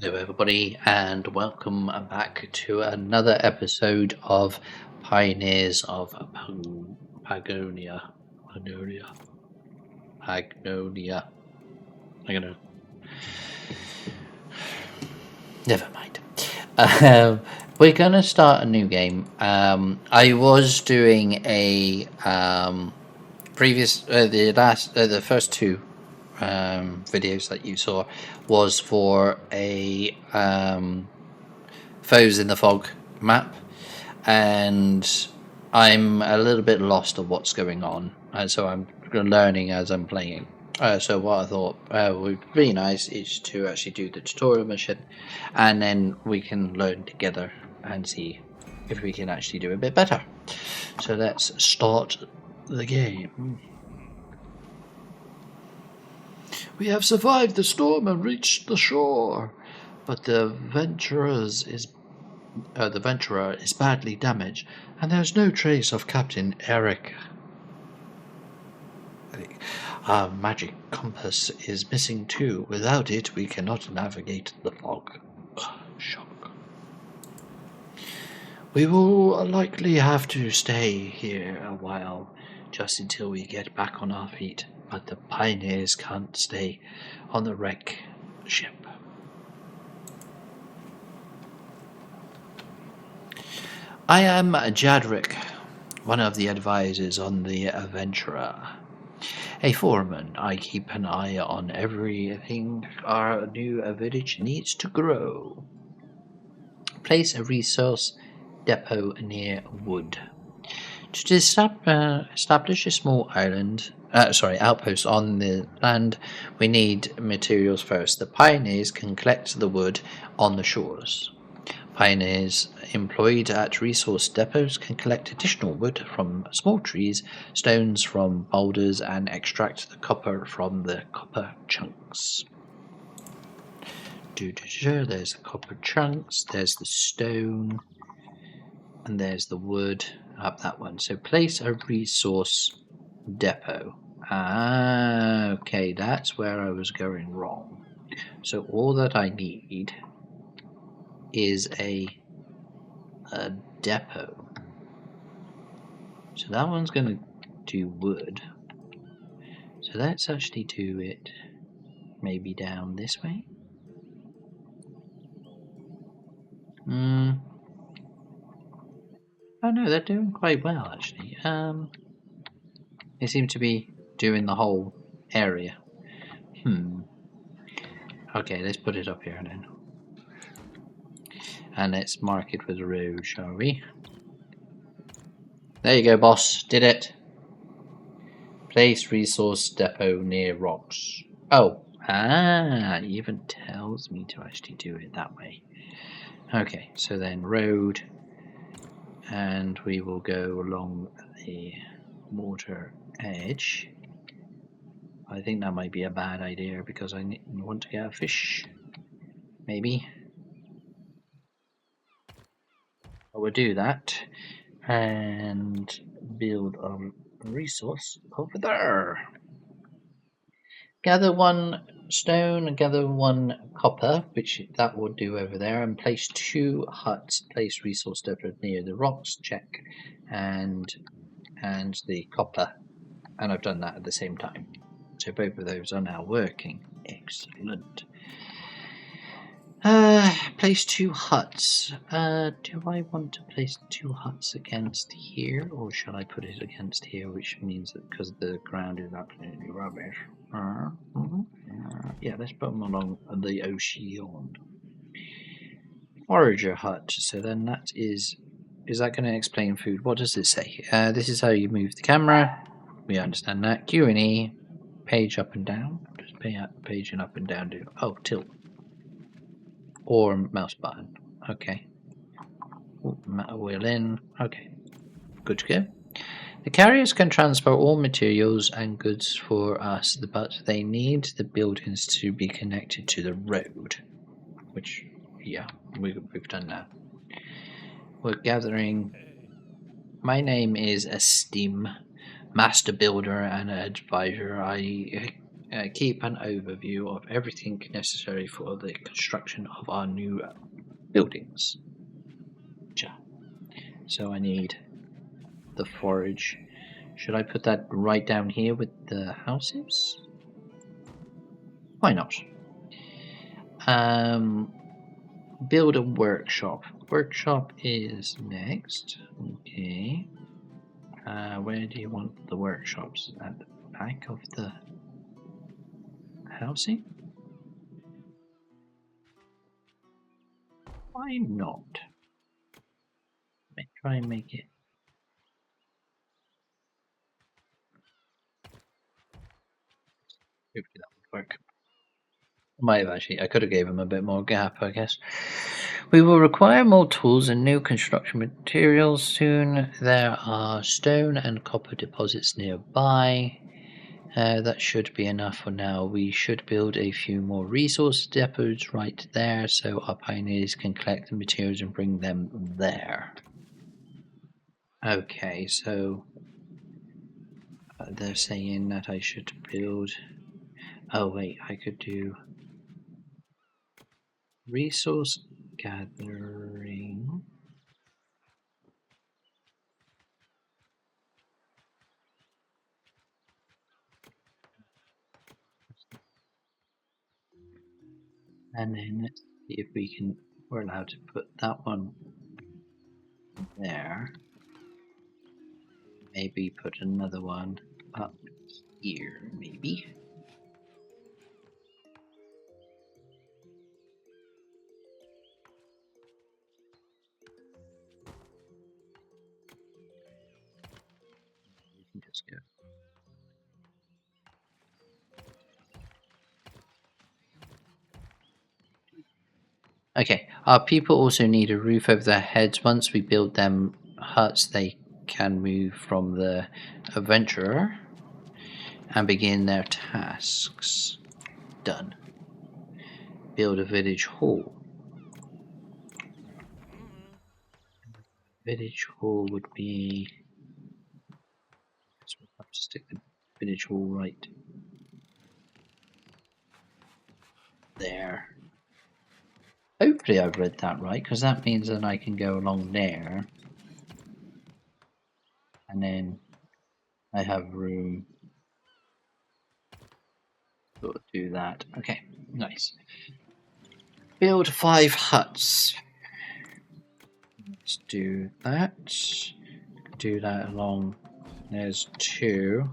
Hello, everybody, and welcome back to another episode of Pioneers of Pagonia. Pagonia. I'm gonna. Never mind. We're gonna start a new game. I was doing a the first two videos that you saw was for a Foes in the Fog map, and I'm a little bit lost of what's going on, and so I'm learning as I'm playing. So what I thought would be nice is to actually do the tutorial mission, and then we can learn together and see if we can actually do a bit better. So let's start the game. We have survived the storm and reached the shore, but the Venturer is badly damaged, and there's no trace of Captain Eric. Our magic compass is missing too. Without it, we cannot navigate the fog. Shock. We will likely have to stay here a while, just until we get back on our feet. But the pioneers can't stay on the wreck ship. I am Jadric, one of the advisors on the Adventurer. A foreman, I keep an eye on everything our new village needs to grow. Place a resource depot near wood. To establish a small outpost on the land, we need materials first. The pioneers can collect the wood on the shores. Pioneers employed at resource depots can collect additional wood from small trees, stones from boulders, and extract the copper from the copper chunks. There's the copper chunks, there's the stone, and there's the wood up that one. So place a resource depot. Okay, that's where I was going wrong. So all that I need is a depot. So that one's going to do wood. So let's actually do it maybe down this way. Oh no, they're doing quite well actually. They seem to be doing the whole area. Okay, let's put it up here then. And let's mark it with a road, shall we? There you go, boss. Did it. Place resource depot near rocks. Oh, it even tells me to actually do it that way. Okay, so then road, and we will go along the water edge. I think that might be a bad idea because I want to get a fish. Maybe. I will do that and build a resource over there. Gather one stone, gather one copper, which that will do over there, and place 2 huts. Place resource depot near the rocks, check, and the copper, and I've done that at the same time. So both of those are now working. Excellent. Place 2 huts. Do I want to place 2 huts against here, or shall I put it against here, which means that because the ground is absolutely rubbish. Yeah, let's put them along the ocean. Forager hut. So then that is that going to explain food? What does it say? This is how you move the camera. We understand that. Q and E. Page up and down. Just page and up and down. Oh, tilt. Or mouse button. Okay. Wheel in. Okay. Good to go. The carriers can transport all materials and goods for us, but they need the buildings to be connected to the road. Which, yeah, we've done that. We're gathering. My name is Esteem, Master Builder and Advisor. I keep an overview of everything necessary for the construction of our new buildings. So I need the forage. Should I put that right down here with the houses? Why not? Build a workshop. Workshop is next. Okay. Where do you want the workshops? At the back of the housing? Why not? Let me try and make it. Hopefully that would work. Might have actually. I could have gave him a bit more gap, I guess. We will require more tools and new construction materials soon. There are stone and copper deposits nearby. That should be enough for now. We should build a few more resource depots right there so our pioneers can collect the materials and bring them there. Okay, so they're saying that I should build. Oh, wait, I could do resource gathering. And then let's see if we can. We're allowed to put that one there. Maybe put another one up here, maybe. We can just go. Okay, our people also need a roof over their heads. Once we build them huts, they can move from the adventurer and begin their tasks. Done. Build a village hall. Village hall would be. So we'll have to stick the village hall right there. Hopefully I've read that right, because that means that I can go along there. And then I have room to do that. Okay, nice. Build 5 huts. Let's do that. Do that along. There's 2.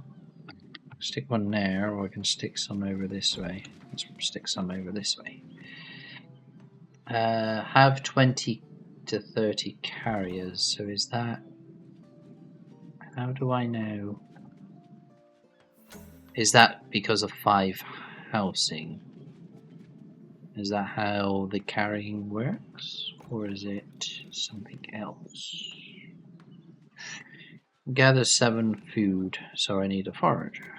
Stick one there, or I can stick some over this way. Let's stick some over this way. Have 20 to 30 carriers. So is that? How do I know? Is that because of 5 housing? Is that how the carrying works? Or is it something else? Gather 7 food, so I need a forager.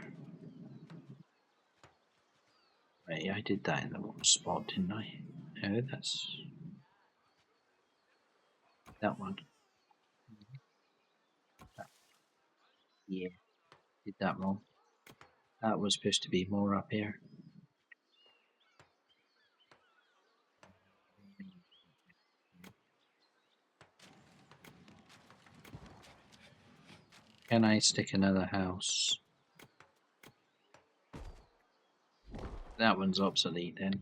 Wait, I did that in the wrong spot, didn't I? No, that's that one. Yeah, did that wrong. That was supposed to be more up here. Can I stick another house? That one's obsolete then.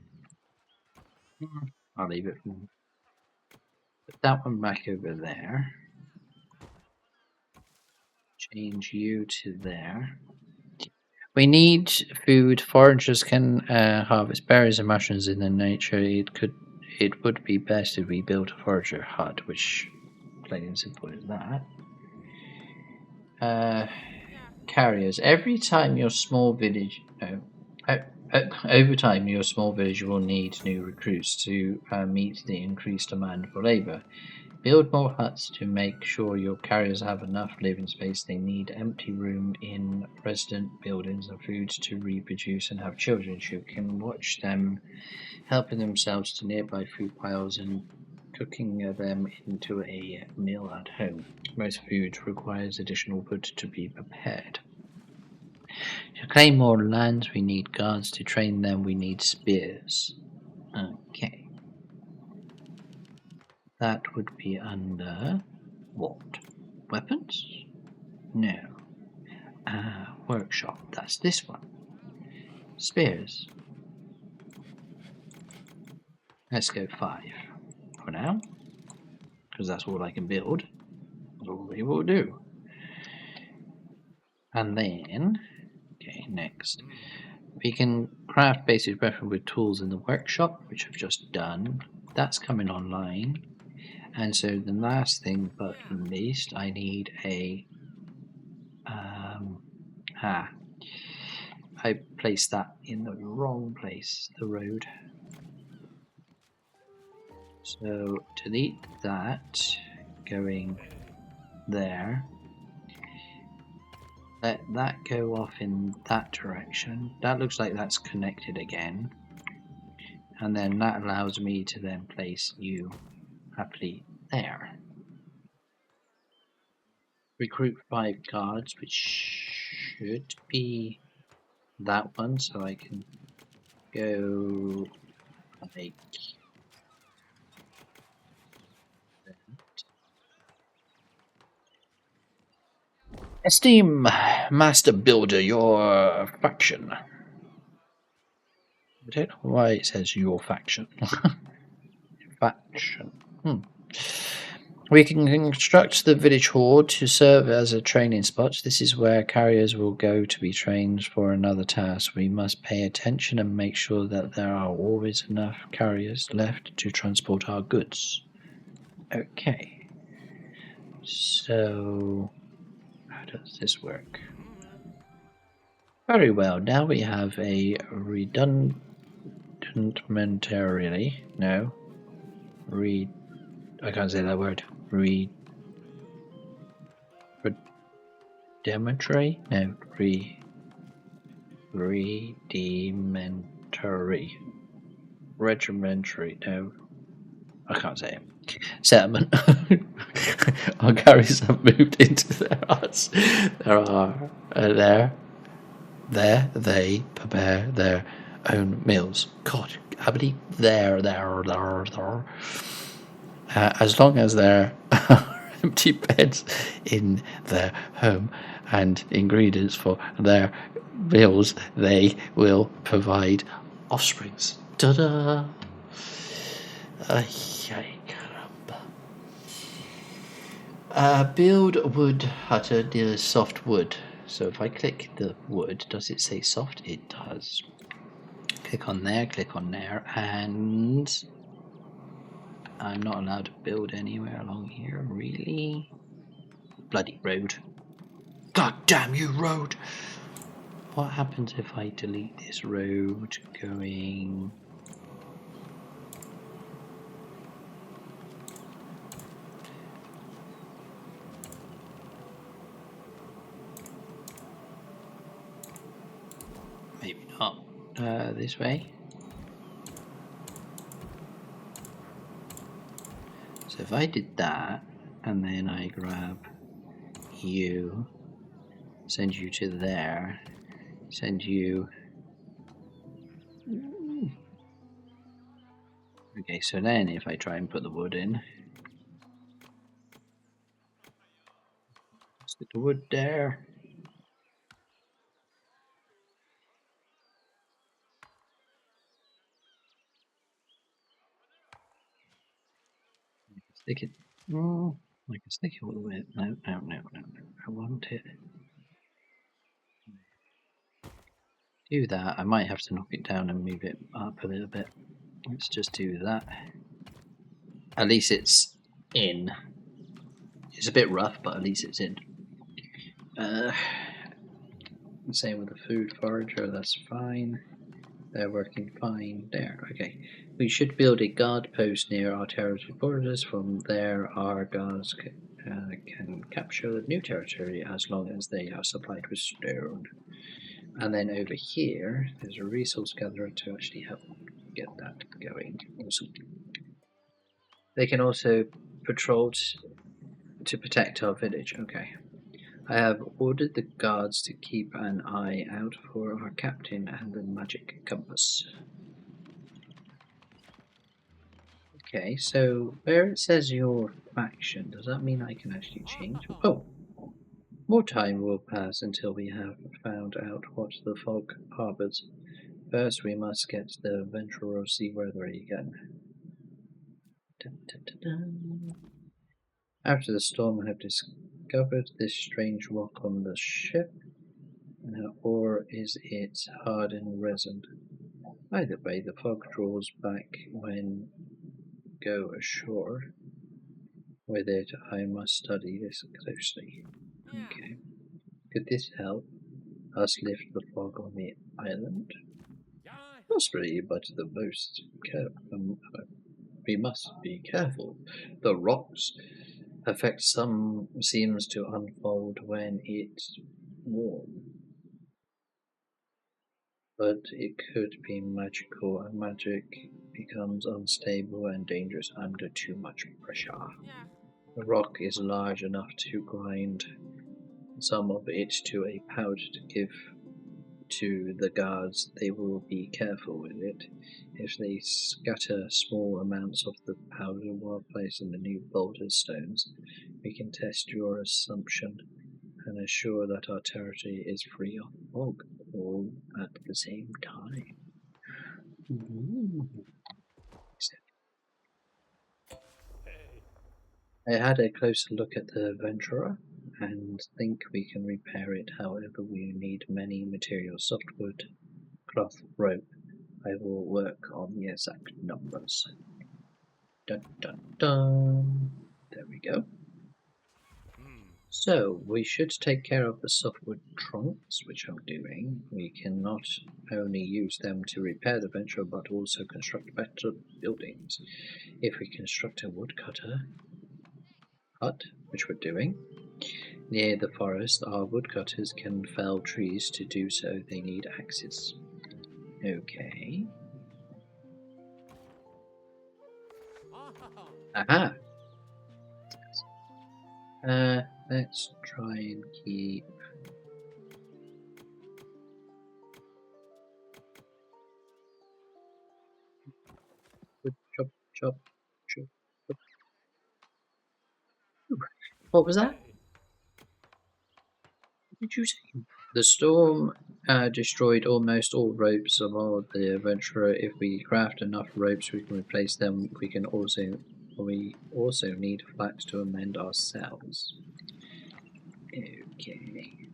I'll leave it. Put that one back over there. Change you to there. We need food. Foragers can harvest berries and mushrooms in the nature. It would be best if we built a forager hut, which plain and simple is that. Carriers. Every time your small village, over time your small village will need new recruits to meet the increased demand for labor. Build more huts to make sure your carriers have enough living space. They need empty room in resident buildings and food to reproduce and have children. You can watch them helping themselves to nearby food piles and cooking them into a meal at home. Most food requires additional wood to be prepared. To claim more lands, we need guards. To train them, we need spears. Okay. That would be under what? Weapons? No. Workshop. That's this one. Spears. Let's go 5 for now, because that's all I can build. That's all we will do. And then, okay, next. We can craft basic weapon with tools in the workshop, which I've just done. That's coming online. And so the last thing but least, I need a I placed that in the wrong place, the road. So delete that, going there. Let that go off in that direction. That looks like that's connected again. And then that allows me to then place you happily there. Recruit 5 guards, which should be that one, so I can go like that. Esteem Master Builder, your faction. I don't know why it says your faction. Faction. We can construct the village hall to serve as a training spot. This is where carriers will go to be trained for another task. We must pay attention and make sure that there are always enough carriers left to transport our goods. Okay. So, how does this work? Very well. Now we have a redundantarily. No. I can't say that word. Rudimentary? No, rudimentary. Regimentary, no. I can't say it. Settlement. Our carriers have moved into their huts. They prepare their own meals. God, I believe there. As long as there are empty beds in their home and ingredients for their meals, they will provide offsprings. Ta-da! Build wood hut near soft wood. So if I click the wood, does it say soft? It does. Click on there, and I'm not allowed to build anywhere along here, really? Bloody road. God damn you, road! What happens if I delete this road going... Maybe not. This way. So if I did that, and then I grab you, send you to there, send you... Okay, so then if I try and put the wood in, stick the wood there. Stick it. Oh, I can stick it all the way. No. I want it. Do that. I might have to knock it down and move it up a little bit. Let's just do that. At least it's in. It's a bit rough, but at least it's in. Same with the food forager, that's fine. They're working fine there. Okay. We should build a guard post near our territory borders. From there, our guards can capture new territory as long as they are supplied with stone. And then over here, there's a resource gatherer to actually help get that going. Awesome. They can also patrol to protect our village. Okay. I have ordered the guards to keep an eye out for our captain and the magic compass. Okay, so where it says your faction, does that mean I can actually change? Oh! More time will pass until we have found out what the fog harbors. First, we must get the Venturer seaworthy again. Dun, dun, dun, dun. After the storm, I have discovered this strange rock on the ship. Or is it hardened resin? Either way, the fog draws back when go ashore. With it, I must study this closely. Okay. Could this help us lift the fog on the island? Possibly, but we must be careful. The rocks effect seems to unfold when it's warm. But it could be magical, and magic becomes unstable and dangerous under too much pressure. The rock is large enough to grind some of it to a powder to give to the guards. They will be careful with it. If they scatter small amounts of the powder while placing the new boulder stones, we can test your assumption and assure that our territory is free of fog all at the same time. Ooh. I had a closer look at the Venturer and think we can repair it. However, we need many materials: softwood, cloth, rope. I will work on the exact numbers. Dun dun dun. There we go. So, we should take care of the softwood trunks, which I'm doing. We can not only use them to repair the Venturer, but also construct better buildings. If we construct a woodcutter hut, which we're doing, near the forest, our woodcutters can fell trees. To do so, they need axes. Okay. Aha! Let's try and keep... Chop, chop, chop, chop. What was that? What did you say? The storm destroyed almost all ropes of all the Adventurer. If we craft enough ropes, we can replace them. We also need flax to amend our sails. Okay.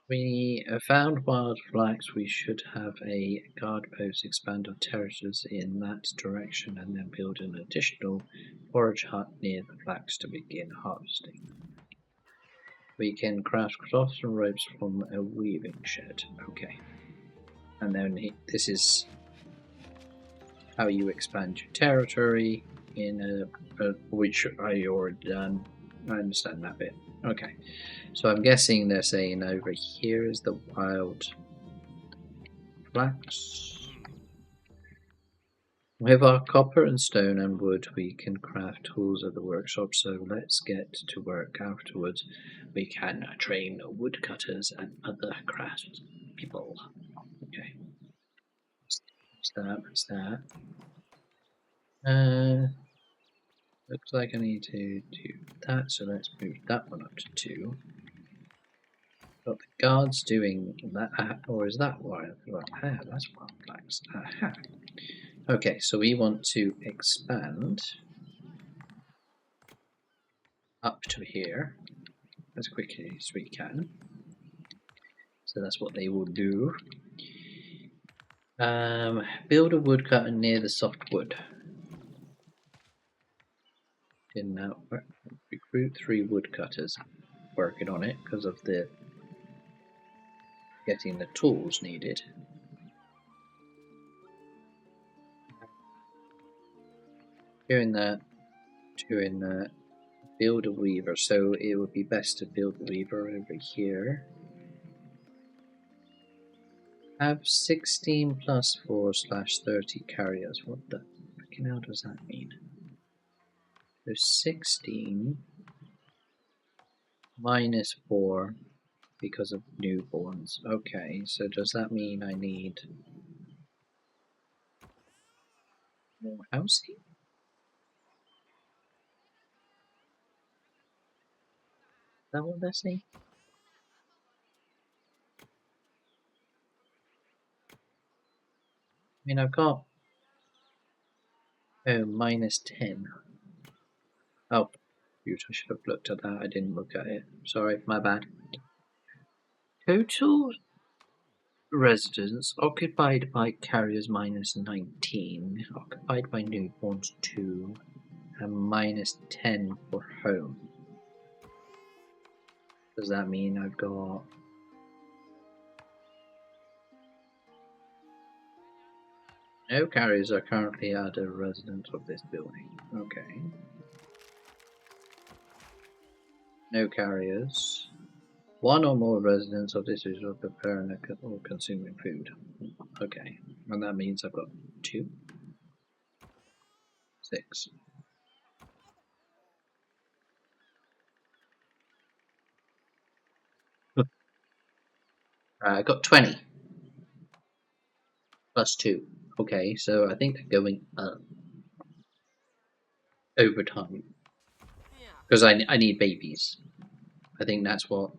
We found wild flax. We should have a guard post expand our territories in that direction and then build an additional forage hut near the flax to begin harvesting. We can craft cloth and ropes from a weaving shed. Okay. And then this is how you expand your territory in which I already done. I understand that bit. Okay. So I'm guessing they're saying over here is the wild flax. With our copper and stone and wood, we can craft tools at the workshop, so let's get to work. Afterwards, we can train woodcutters and other craft people. Okay. That's that. Looks like I need to do that, so let's move that one up to 2. Got the guards doing that, or is that wild? Ah, that's wild flax. Aha. Okay, so we want to expand up to here as quickly as we can. So that's what they will do. Build a woodcutter near the softwood. Didn't that work? Recruit 3 woodcutters. Working on it because of the getting the tools needed. Doing that. Build a weaver, so it would be best to build the weaver over here. Have 16 plus 4/30 carriers. What the freaking hell does that mean? So 16 minus 4 because of newborns. Okay, so does that mean I need more housing? Is that what they're saying? I mean, I've got... Oh, minus 10. Oh, shoot, I should have looked at that. I didn't look at it. Sorry, my bad. Total residents occupied by carriers minus 19, occupied by newborns 2, and minus 10 for home. Does that mean I've got... No carriers are currently at a resident of this building. Okay. No carriers. One or more residents of this resort preparing or consuming food. Okay. And that means I've got 2. 6. I got 20. Plus 2. Okay, so I think they're going up over time. Because I need babies. I think that's what...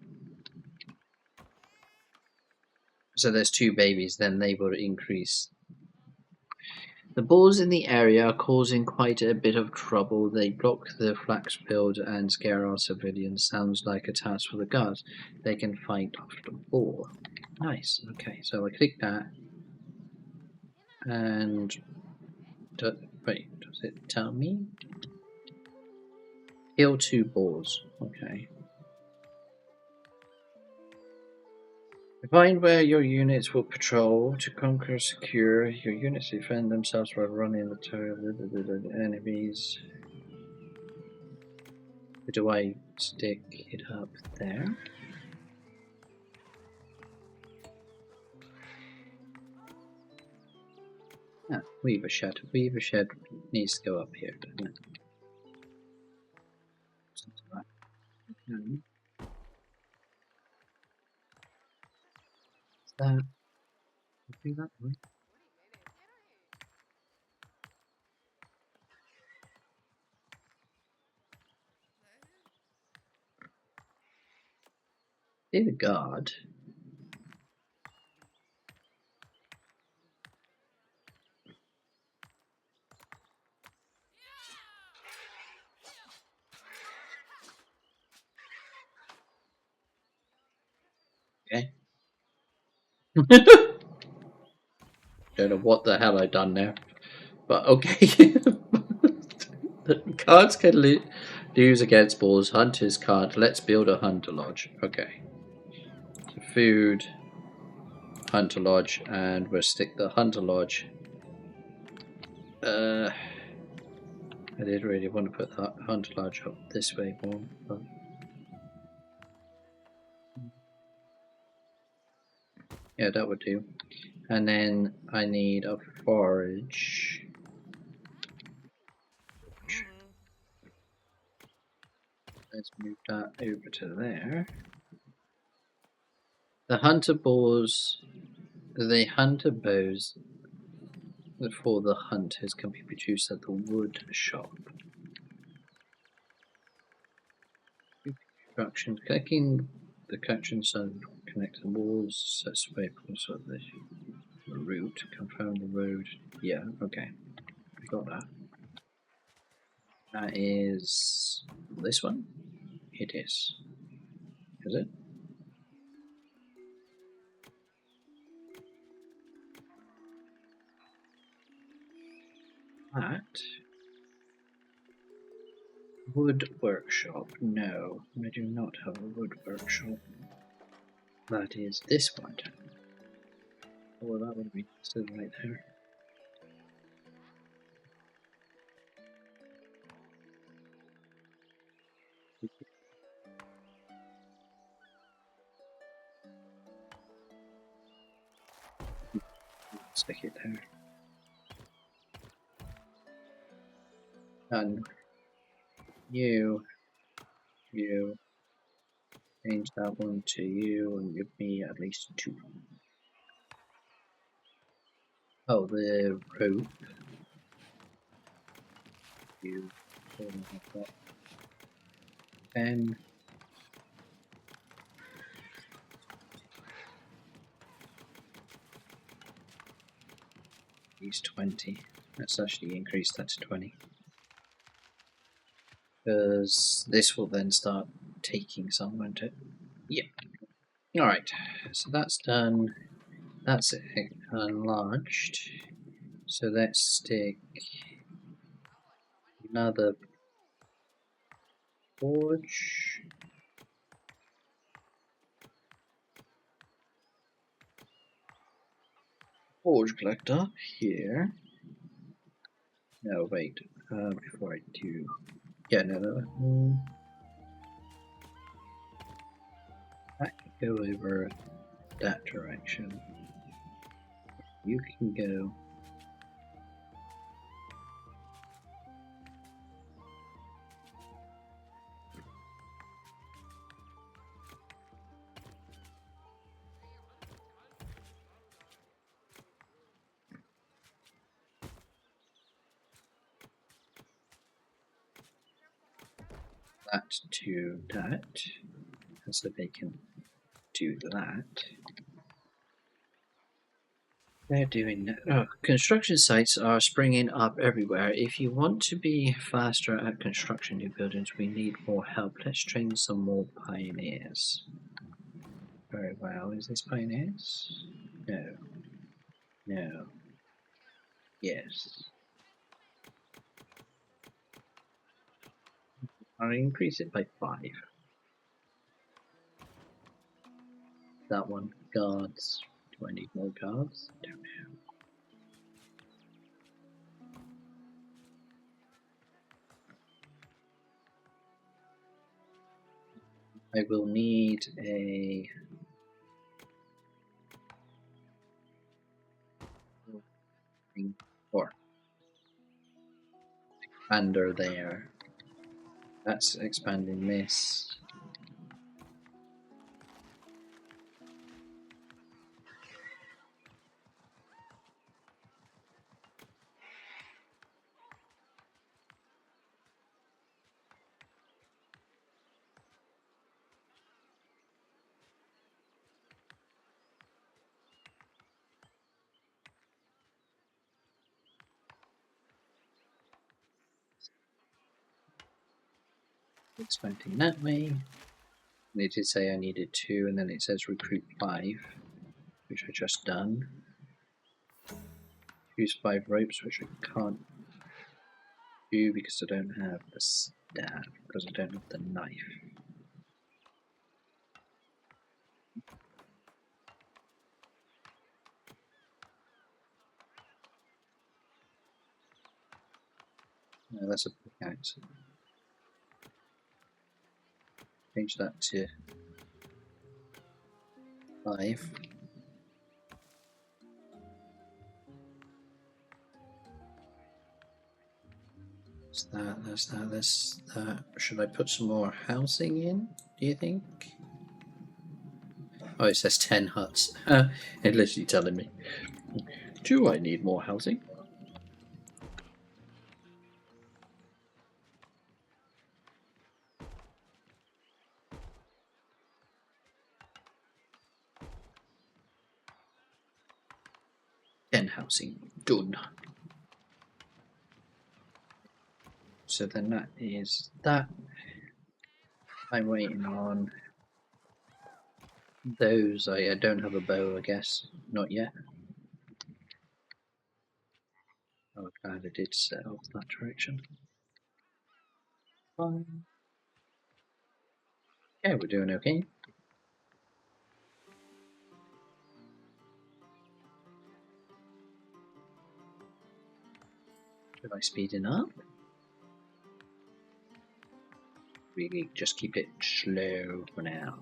So there's 2 babies, then they will increase. The bulls in the area are causing quite a bit of trouble. They block the flax field and scare our civilians. Sounds like a task for the guards. They can fight after war. Nice. Okay, so I click that. And... wait, does it tell me? Kill 2 bulls. Okay. Find where your units will patrol. To conquer, secure. Your units defend themselves by running the territory of the enemies. Do I stick it up there? Ah, Weaver Shed. Weaver Shed needs to go up here, doesn't it? Something like that. Is that... Be that way? Dear God. Okay. Don't know what the hell I've done there. But okay. The cards can lose against balls. Hunters can't. Let's build a hunter lodge. Okay. So food, hunter lodge, and we'll stick the hunter lodge. I did really want to put that hunter lodge up this way more, but yeah, that would do. And then I need a forage. Let's move that over to there. The hunter bows, the hunter bows for the hunters can be produced at the wood shop. Construction, clicking the construction zone, connect the walls, set staples of the route, confirm the road. Yeah, okay, I got that. That is this one? It is. Is it? That? Wood workshop. No, I do not have a wood workshop. That is this one. Oh, that would be still right there. Stick it there. Done. You, you, change that one to you and give me at least 2. Oh, the rope. You, 10. He's 20. Let's actually increase that to 20. Because this will then start taking some, won't it? Yep. Alright, so that's done. That's enlarged. So let's stick another forge. Forge collector here. No, wait. Before I do. Yeah, no. I can go over that direction. You can go. That to that. So they can do that. They're doing that. Oh, construction sites are springing up everywhere. If you want to be faster at construction new buildings, we need more help. Let's train some more pioneers. Very well. Is this pioneers? No. No. Yes. I'll increase it by 5. That one. Guards. Do I need more guards? Don't know. I will need a or expander there. That's expanding this. Expanding that way. And it did say I needed 2, and then it says recruit 5, which I just done. Use 5 ropes, which I can't do because I don't have the staff, because I don't have the knife. No, that's a pickaxe. Change that to 5. That's that. Should I put some more housing in, do you think? Oh, it says 10 huts. It's literally telling me. Do I need more housing? Housing. Done. So then that is that. I'm waiting on those. I don't have a bow, I guess. Not yet. Oh, glad I did set off that direction. Fine. Yeah, we're doing okay. Should I speed it up? Really, just keep it slow for now.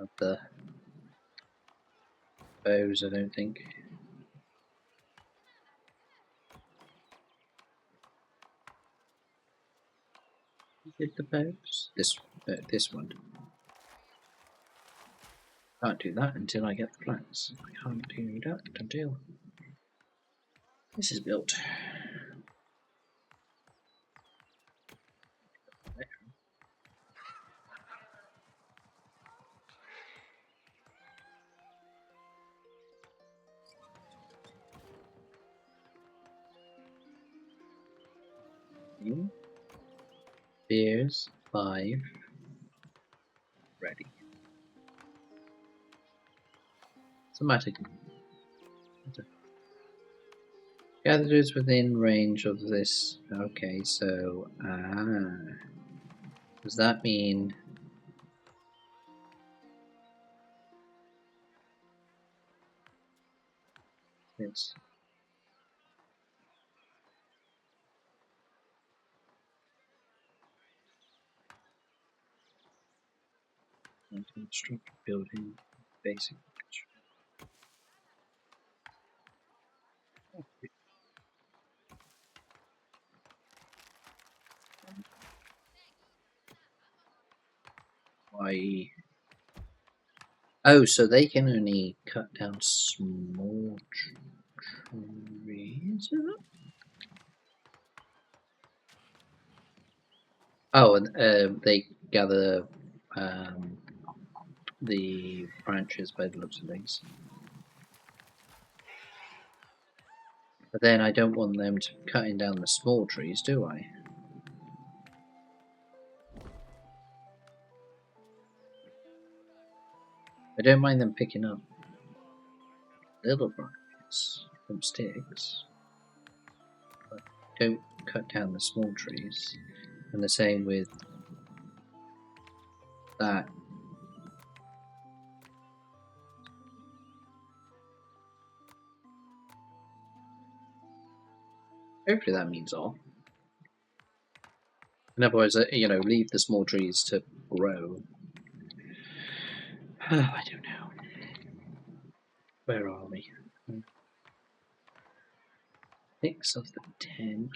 have the bows, I don't think. Did the bows? This one. Can't do that until I get the plants. I can't do that until this is built. Beers 5 ready. Somatic. Gatherers within range of this. Okay, so does that mean it's construct building basic? Why? Oh, so they can only cut down small trees. Oh, and they gather the branches by the looks of things. But then I don't want them to cutting down the small trees, do I? I don't mind them picking up little branches from sticks, but don't cut down the small trees. And the same with that. Hopefully that means all. In other words, leave the small trees to grow. I don't know. Where are we? 6 of the 10.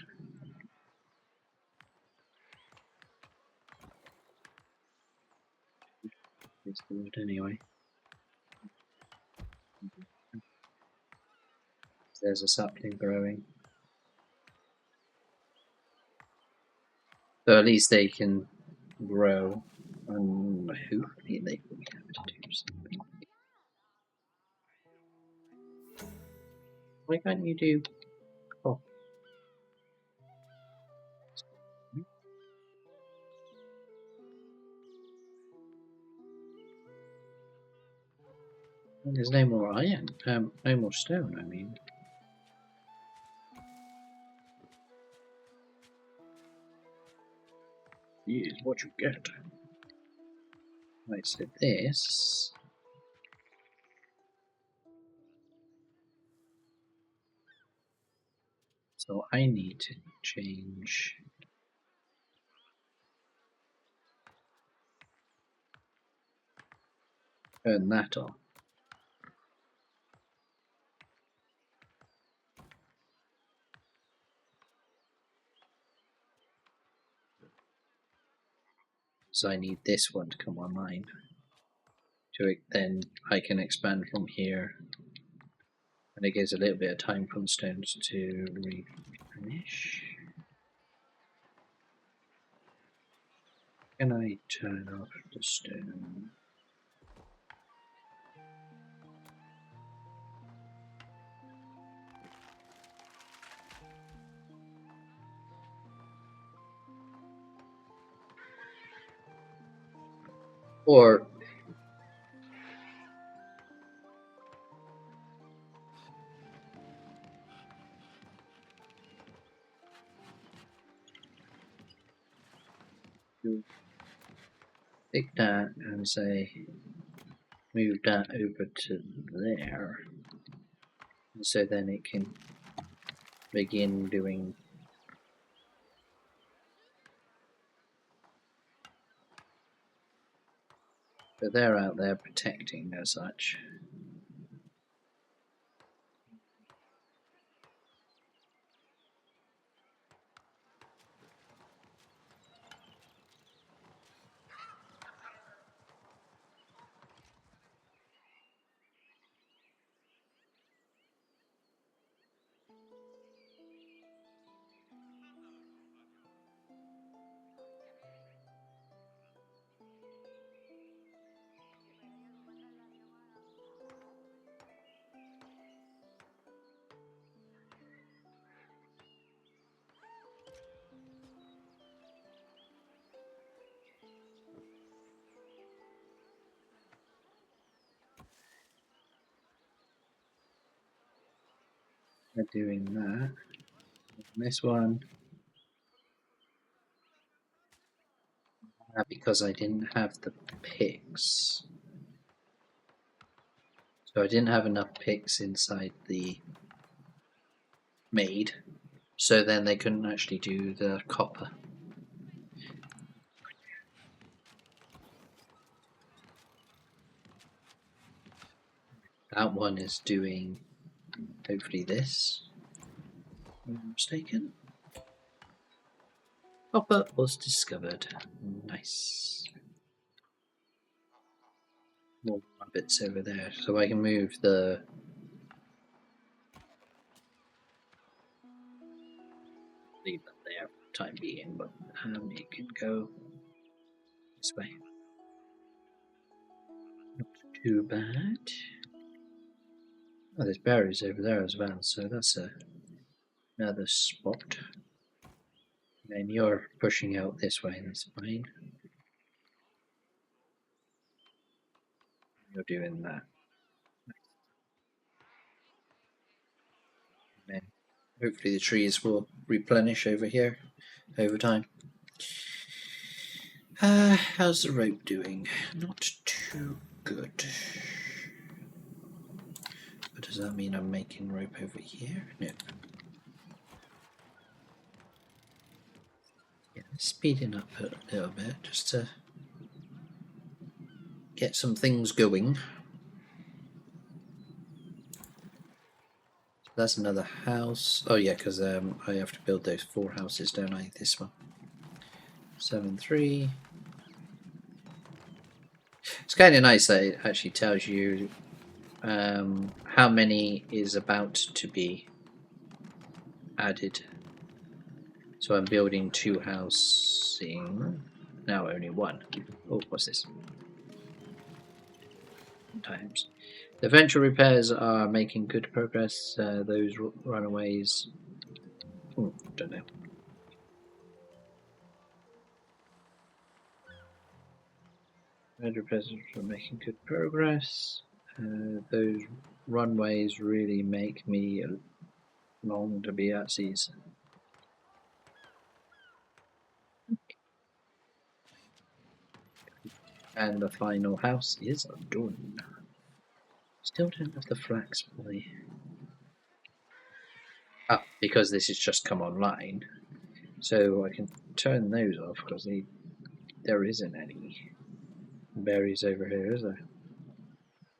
It's good anyway. There's a sapling growing. So at least they can grow. And hopefully they will be able to do something. Why can't you do? Oh. There's no more iron. No more stone, I mean. Here's what you get. Right, so this. So I need to change. Turn that on. So I need this one to come online. Then I can expand from here. And it gives a little bit of time for the stones to refinish. Can I turn off the stone? Or take that and say move that over to there. And so then it can begin doing But they're out there protecting as such. They're doing that. This one, because I didn't have the picks. So I didn't have enough picks inside the maid, so then they couldn't actually do the copper. That one is doing, hopefully, this. If I'm mistaken. Copper was discovered. Nice. More rabbits over there, so I can move the. Leave them there for the time being, but it can go this way. Not too bad. Oh, there's berries over there as well, so that's another spot. And you're pushing out this way, that's fine. You're doing that. And then hopefully the trees will replenish over here over time. How's the rope doing? Not too good. But does that mean I'm making rope over here? No. Yeah, speeding up a little bit just to get some things going. That's another house. Oh yeah, because I have to build those 4 houses, don't I? This one. 7-3. It's kind of nice that it actually tells you how many is about to be added. So I'm building 2 housing. Now only 1. Oh, what's this? Times. The venture repairs are making good progress. Those runaways. Don't know. Venture repairs are making good progress. Those runways really make me long to be at seas. And the final house is done. Still don't have the flax boy. Ah, because this has just come online. So I can turn those off because there isn't any berries over here, is there?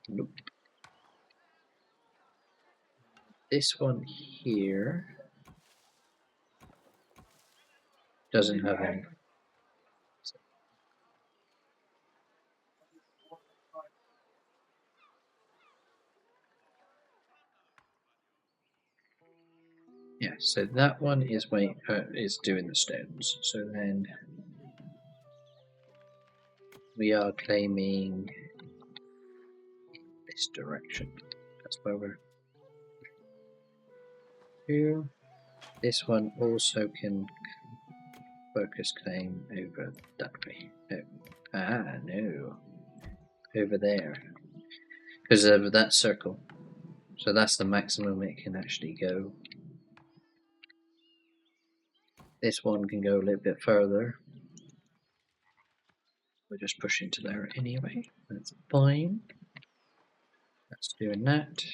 Nope. This one here doesn't have any. Yeah, so that one is doing the stones. So then we are claiming this direction. That's where we're here. This one also can focus claim over that way. No. No. Over there. Because of that circle. So that's the maximum it can actually go. This one can go a little bit further. We're just pushing to there anyway. That's fine. That's doing that.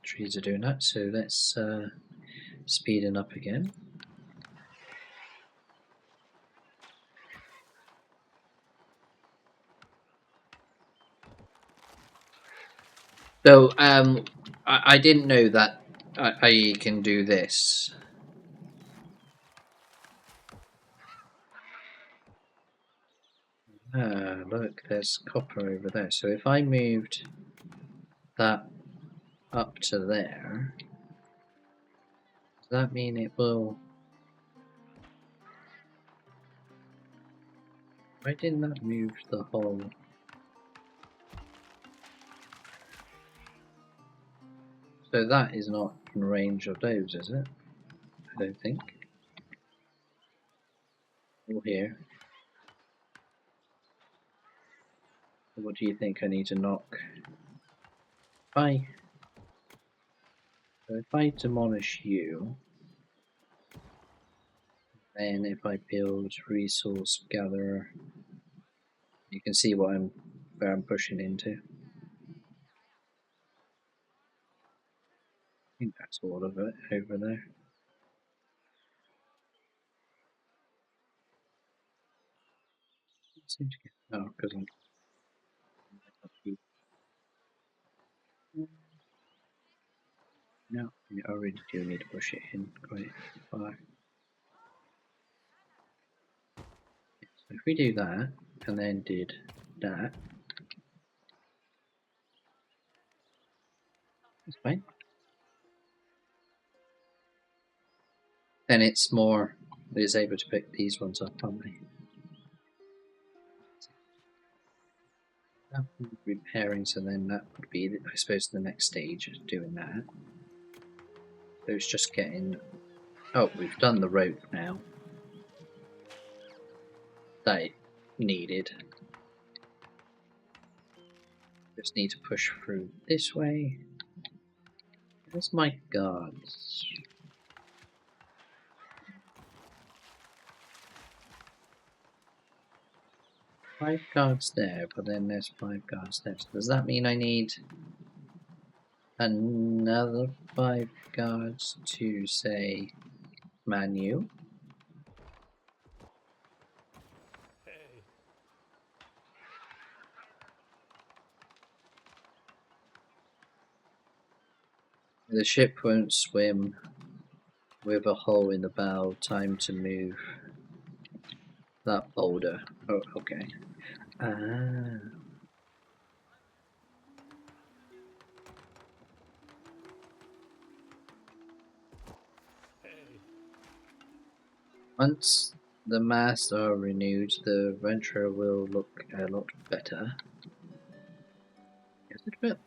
Trees are doing that. So let's speed it up again. So, I didn't know that I can do this. Ah, look, there's copper over there. So if I moved that up to there, does that mean it will... Why didn't that move the whole... So that is not in range of those, is it? I don't think. Or here. What do you think I need to knock? If I demolish you, then if I build resource gatherer, you can see where I'm pushing into. I think that's all of it over there. Seem to get, oh, because I'm no, you already do need to push it in quite far. So if we do that and then did that, that's fine. Then it's able to pick these ones up, aren't they? That would be repairing, so then that would be, I suppose, the next stage is doing that. So it's just getting... Oh, we've done the rope now. That it needed. Just need to push through this way. Where's my guards? Five guards there, but then there's 5 guards there. So does that mean I need another 5 guards to, say, Manu? The ship won't swim with a hole in the bow. Time to move that boulder. Oh, okay. Ah. Once the masts are renewed, the Venturer will look a lot better. Yes, it will.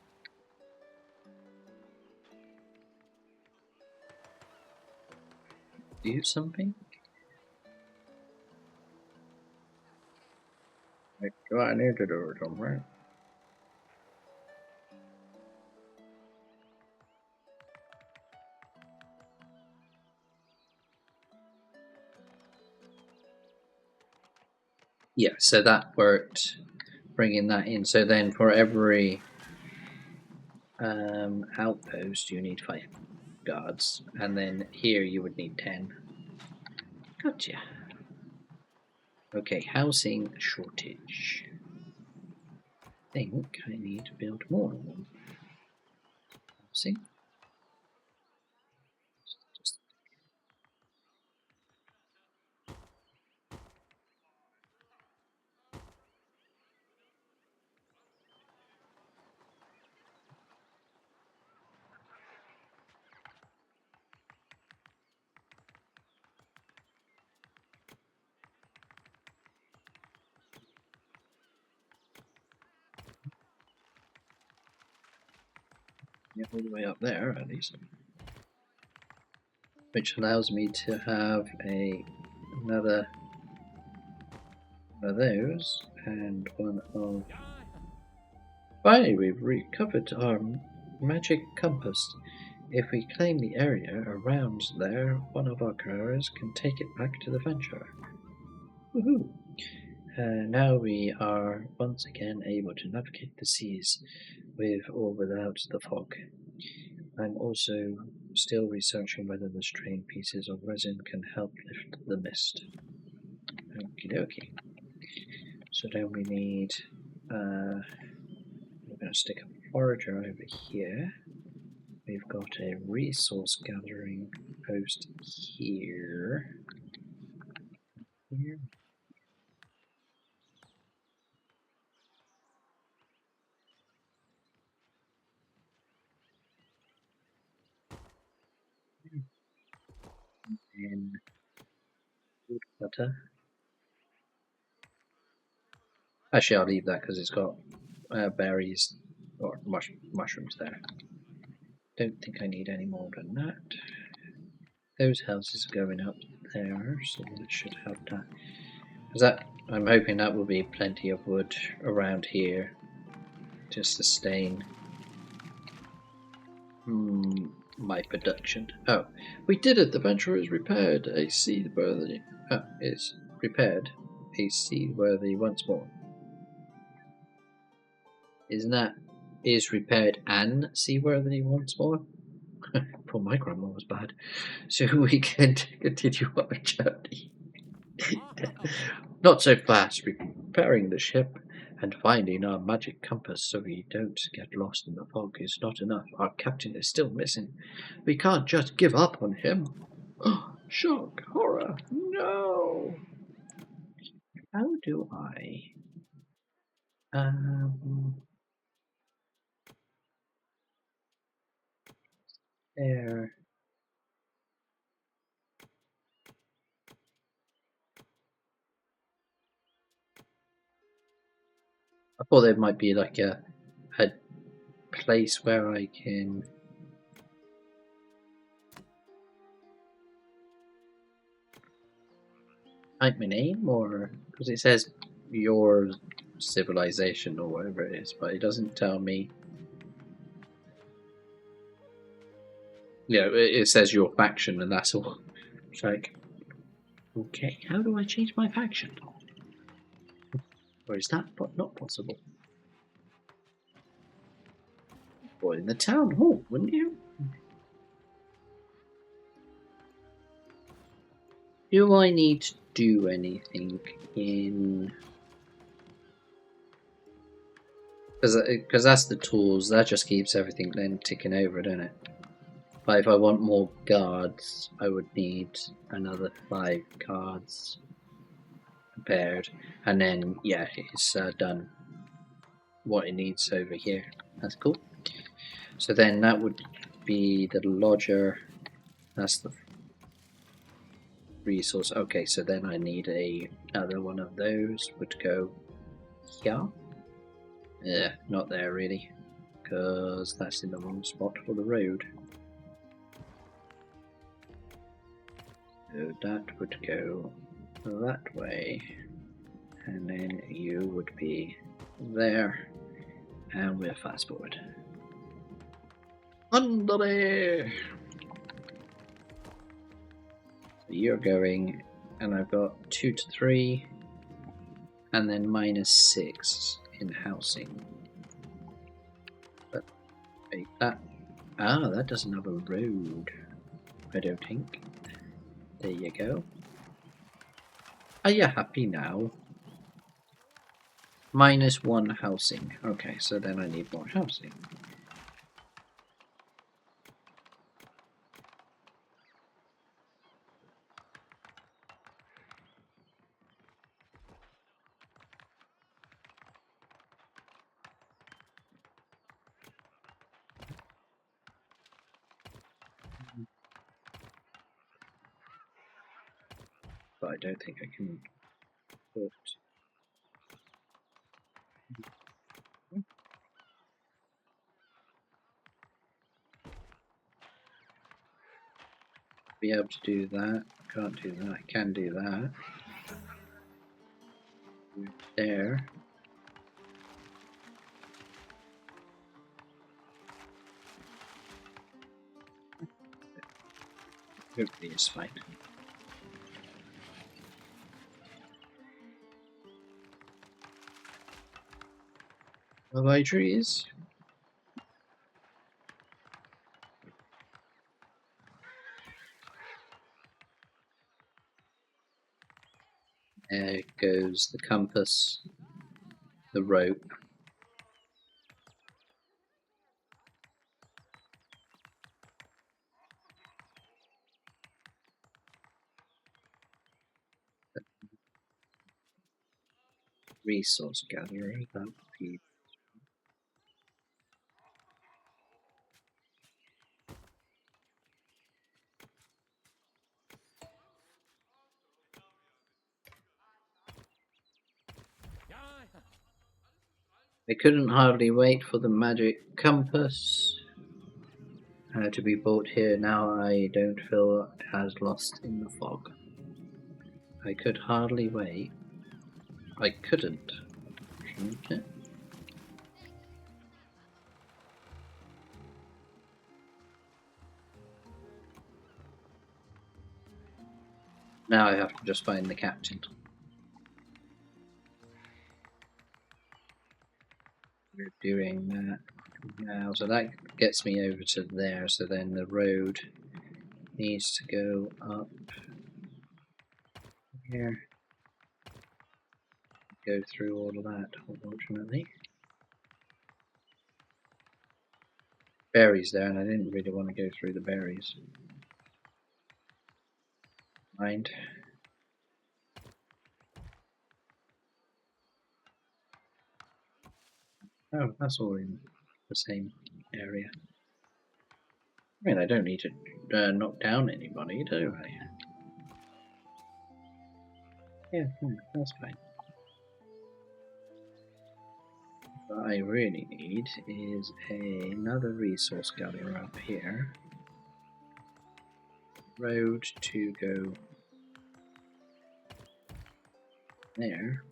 Do something? Like, do I need to do something? Yeah, so that worked, bringing that in. So then for every outpost you need 5 guards, and then here you would need 10. Gotcha. Okay, housing shortage. I think I need to build more housing. Yeah, all the way up there at least. Which allows me to have another one of those and one of... Finally, we've recovered our magic compass. If we claim the area around there, one of our carriers can take it back to the Venturer. Woohoo! Now we are once again able to navigate the seas with or without the fog. I'm also still researching whether the strained pieces of resin can help lift the mist. Okie dokie. So then we need... we're going to stick a forager over here. We've got a resource gathering post here. Here. And wood cutter. Actually, I'll leave that because it's got berries or mushrooms there. Don't think I need any more than that. Those houses are going up there, so that should help that. Is that? I'm hoping that will be plenty of wood around here to sustain my production. Oh, we did it! The venture is repaired. A seaworthy. Oh, is repaired. A seaworthy once more. Isn't that is repaired and seaworthy once more? Poor my grandma was bad. So we can continue our journey. Not so fast. Repairing the ship and finding our magic compass so we don't get lost in the fog is not enough. Our captain is still missing. We can't just give up on him. Shock, horror, no! How do I? There. I thought there might be like a place where I can type my name, or because it says your civilization or whatever it is, but it doesn't tell me. Yeah, it says your faction, and that's all. It's like, okay, how do I change my faction? Or is that not possible? Or in the town hall, wouldn't you? Do I need to do anything in? Because that's the tools. That just keeps everything then ticking over, doesn't it? But if I want more guards, I would need another 5 cards prepared, and then yeah, it's done what it needs over here. That's cool. So then that would be the lodger. That's the resource. Okay, so then I need another one of those. Would go here. Yeah, not there really, because that's in the wrong spot for the road. So that would go that way, and then you would be there, and we'll fast forward. Andale! So you're going, and I've got 2 to 3, and then -6 in housing. But wait, that doesn't have a road, I don't think. There you go. Are you happy now? -1 housing. Okay, so then I need more housing. But I don't think I can put. Be able to do that. Can't do that. I can do that. There. Hopefully it's fine. Are my trees? There goes the compass, the rope. resource gatherer, that would be. I couldn't hardly wait for the magic compass to be bought here. Now I don't feel as lost in the fog. I could hardly wait. I couldn't. Shouldn't it? Now I have to just find the captain. We're doing that now, so that gets me over to there. So then the road needs to go up here, go through all of that, unfortunately. Berries there, and I didn't really want to go through the berries. Mind. Oh, that's all in the same area. I mean, I don't need to knock down anybody, do I? Yeah, that's fine. What I really need is another resource gatherer up here. Road to go there.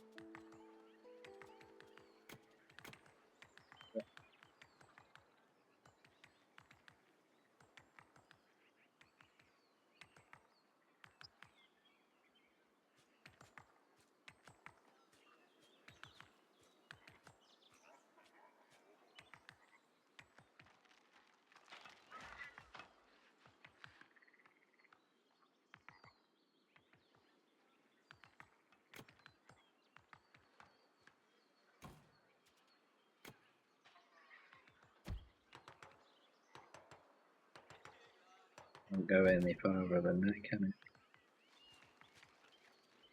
Can't go any farther than that, can it?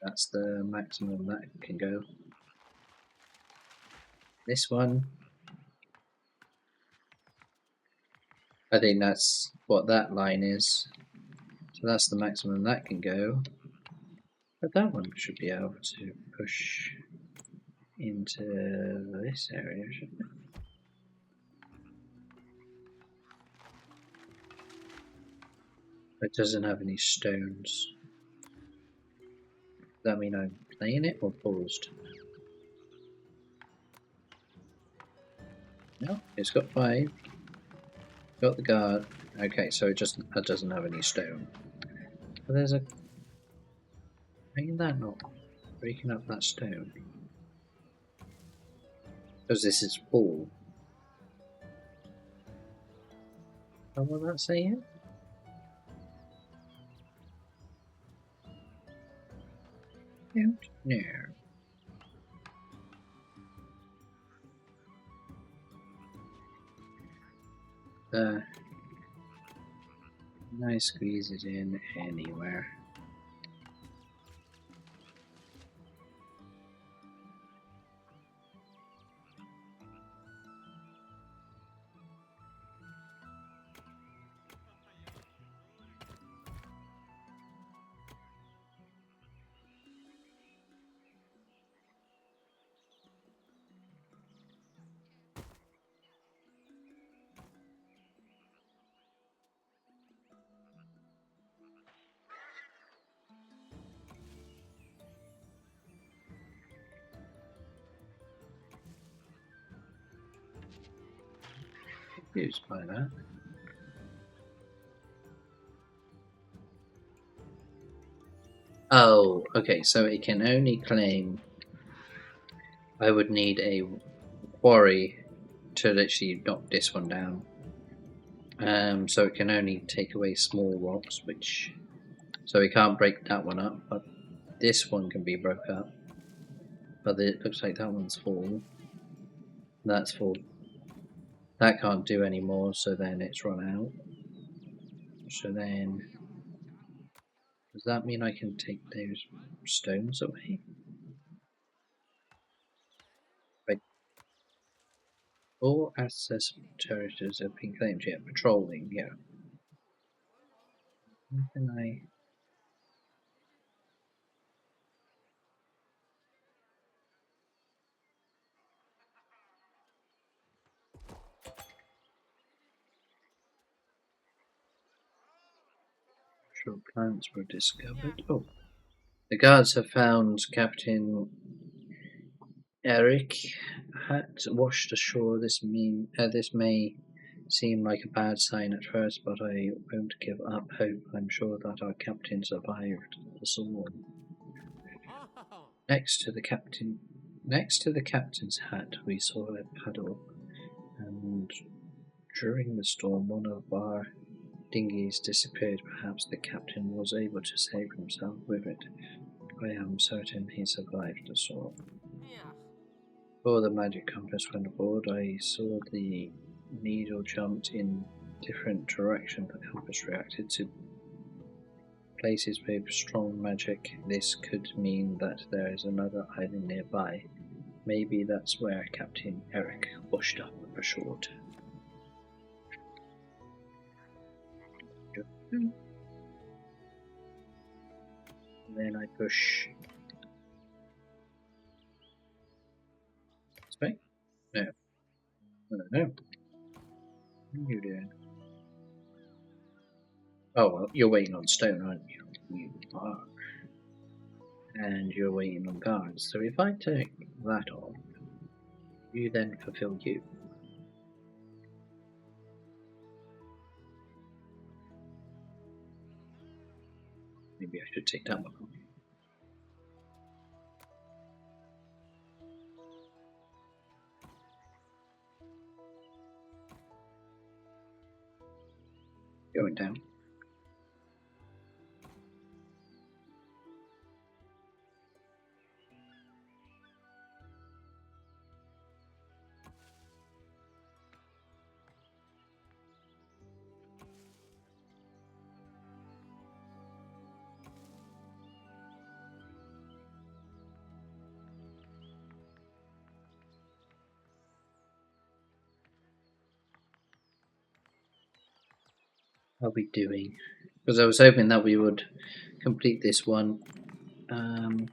That's the maximum that can go. This one, I think that's what that line is. So that's the maximum that can go. But that one should be able to push into this area, shouldn't it? It doesn't have any stones. Does that mean I'm playing it or paused? No, it's got 5. Got the guard. Okay, so it doesn't have any stone. But there's a. Why is that not breaking up that stone? Because this is full. Oh, will that say it? Don't know. Can I squeeze it in anywhere? Confused by that. Oh, okay, so it can only claim. I would need a quarry to literally knock this one down. So it can only take away small rocks, which. So we can't break that one up, but this one can be broke up. But it looks like that one's full. That's full. That can't do anymore, so then it's run out. So then. Does that mean I can take those stones away? All accessible territories have been claimed. Yeah, patrolling. Yeah. How can I? Natural plants were discovered. Oh, the guards have found Captain Eric had washed ashore. This may seem like a bad sign at first, but I won't give up hope. I'm sure that our captain survived the storm. Next to the captain's hat, we saw a paddle, and during the storm, one of our dinghies disappeared. Perhaps the captain was able to save himself with it. I am certain he survived the storm. Before the magic compass went aboard, I saw the needle jumped in different direction. The compass reacted to places with strong magic. This could mean that there is another island nearby. Maybe that's where Captain Eric washed up ashore. Then I push. Space? No. No. What are you doing? Oh, well, you're waiting on stone, aren't you? You are. And you're waiting on guards. So if I take that off, you then fulfill you. Maybe I should take that one off. Going down. I'll be doing, because I was hoping that we would complete this one. No.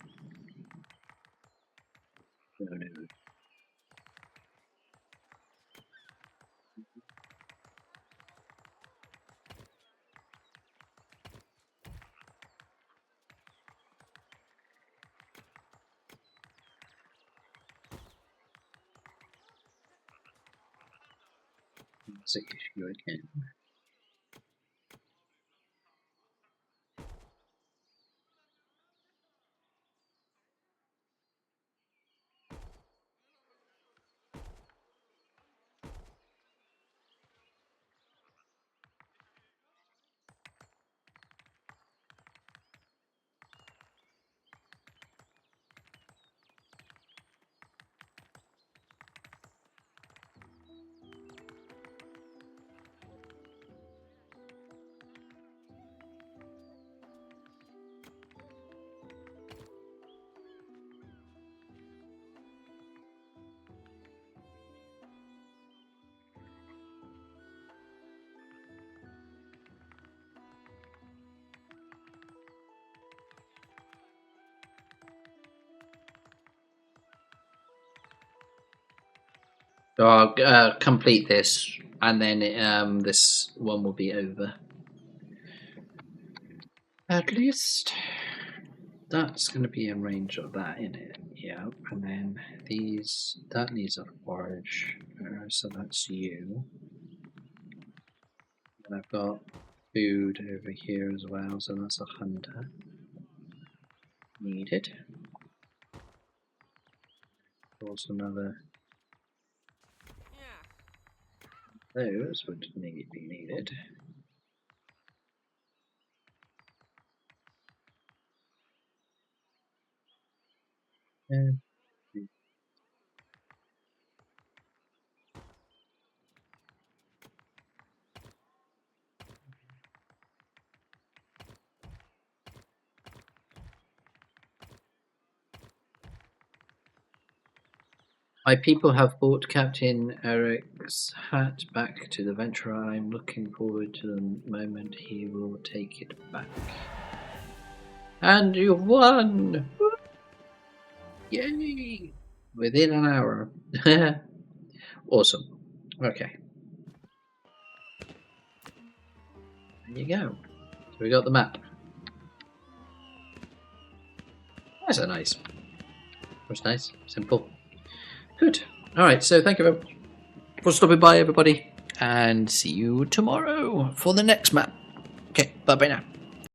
That's the issue again. So I'll complete this, and then this one will be over. At least that's going to be in range of that in it. Yeah, and then that needs a forage, so that's you. And I've got food over here as well, so that's a hunter. Needed. Also another. Those would be needed. And My people have brought Captain Eric's hat back to the Venturer. I'm looking forward to the moment he will take it back. And you've won! Yay! Within an hour. Awesome. Okay. There you go. So we got the map. That's nice. That's nice. Simple. Good. Alright, so thank you very much for stopping by, everybody. And see you tomorrow for the next map. Okay, bye-bye now.